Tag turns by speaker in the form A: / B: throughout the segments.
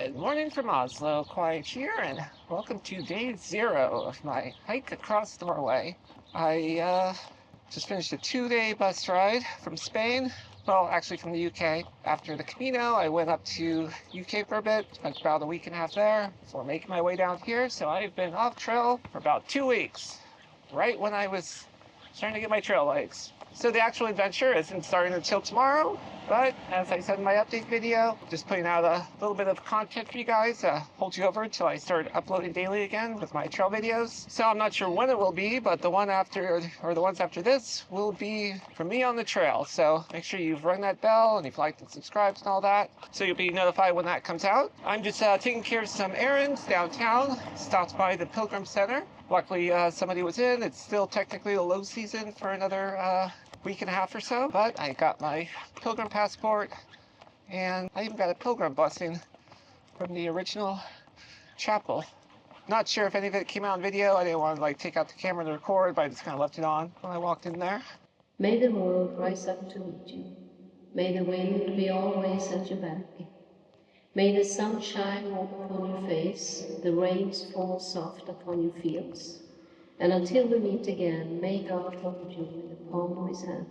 A: Good morning from Oslo, quiet here, and welcome to day 0 of my hike across Norway. I just finished a 2-day bus ride from Spain, well, actually from the UK. After the Camino, I went up to UK for a bit, spent about a week and a half there before making my way down here, so I've been off trail for about 2 weeks, right when I was starting to get my trail legs. So the actual adventure isn't starting until tomorrow, but as I said in my update video, just putting out a little bit of content for you guys, hold you over until I start uploading daily again with my trail videos. So I'm not sure when it will be, but the one after, or the ones after this, will be from me on the trail. So make sure you've rung that bell and you've liked and subscribed and all that, so you'll be notified when that comes out. I'm just taking care of some errands downtown, stopped by the Pilgrim Center. Luckily, somebody was in. It's still technically the low season for another week and a half or so, but I got my pilgrim passport, and I even got a pilgrim blessing from the original chapel. Not sure if any of it came out on video. I didn't want to take out the camera to record, but I just kind of left it on when I walked in there.
B: May the world rise up to meet you. May the wind be always at your back. May the sun shine warm upon your face, the rains fall soft upon your fields. And until we meet again, may God hold you in the palm of his hand.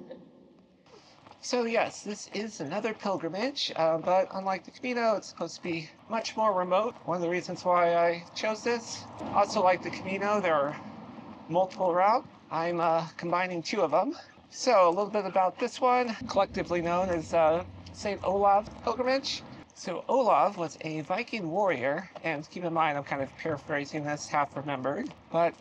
A: So yes, this is another pilgrimage, but unlike the Camino, it's supposed to be much more remote. One of the reasons why I chose this. Also, like the Camino, there are multiple routes. I'm combining 2 of them. So a little bit about this one, collectively known as St. Olav pilgrimage. So Olav was a Viking warrior, and keep in mind I'm kind of paraphrasing this, half remembered, but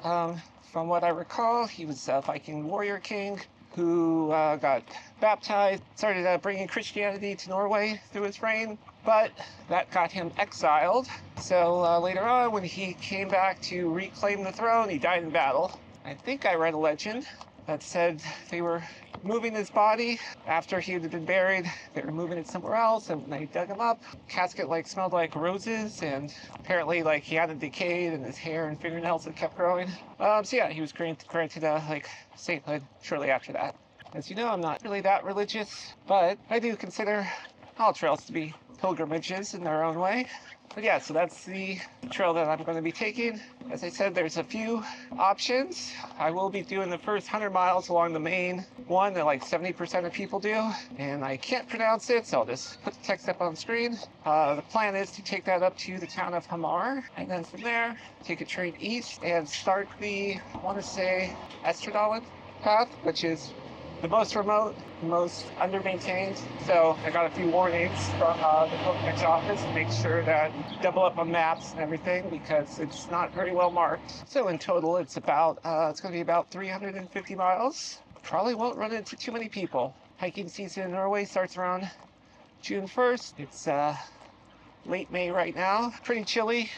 A: from what I recall, he was a Viking warrior king who got baptized, started bringing Christianity to Norway through his reign, but that got him exiled. So later on, when he came back to reclaim the throne, he died in battle. I think I read a legend that said they were moving his body after he had been buried. They were moving it somewhere else, and they dug him up. Casket smelled like roses, and apparently he hadn't decayed, and his hair and fingernails had kept growing. So yeah, he was granted sainthood shortly after that. As you know, I'm not really that religious, but I do consider all trails to be pilgrimages in their own way. But yeah, so that's the trail that I'm going to be taking. As I said, there's a few options. I will be doing the first 100 miles along the main one that 70% of people do, and I can't pronounce it, so I'll just put the text up on screen. The plan is to take that up to the town of Hamar, and then from there, take a train east and start the, I want to say, Estradalen path, which is the most remote, the most under-maintained. So I got a few warnings from the pilgrimage office to make sure that double up on maps and everything, because it's not very well marked. So in total, it's going to be about 350 miles. Probably won't run into too many people. Hiking season in Norway starts around June 1st. It's late May right now. Pretty chilly.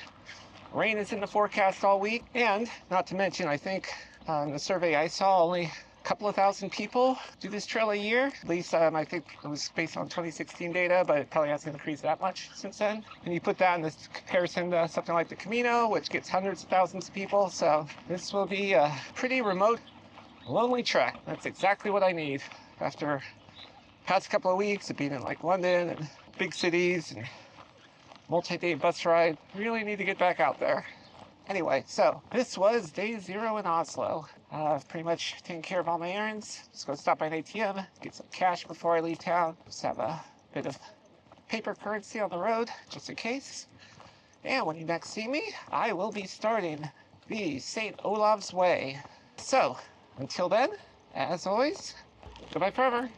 A: Rain is in the forecast all week. And not to mention, I think on the survey I saw, only couple of thousand people do this trail a year. At least I think it was based on 2016 data, but it probably hasn't increased that much since then. And you put that in this comparison to something like the Camino, which gets hundreds of thousands of people. So this will be a pretty remote, lonely trek. That's exactly what I need after past couple of weeks of being in London and big cities and multi-day bus ride. Really need to get back out there. Anyway, so this was day 0 in Oslo. I've pretty much taken care of all my errands. Just go stop by an ATM, get some cash before I leave town. Just have a bit of paper currency on the road, just in case. And when you next see me, I will be starting the St. Olav's Way. So, until then, as always, goodbye forever.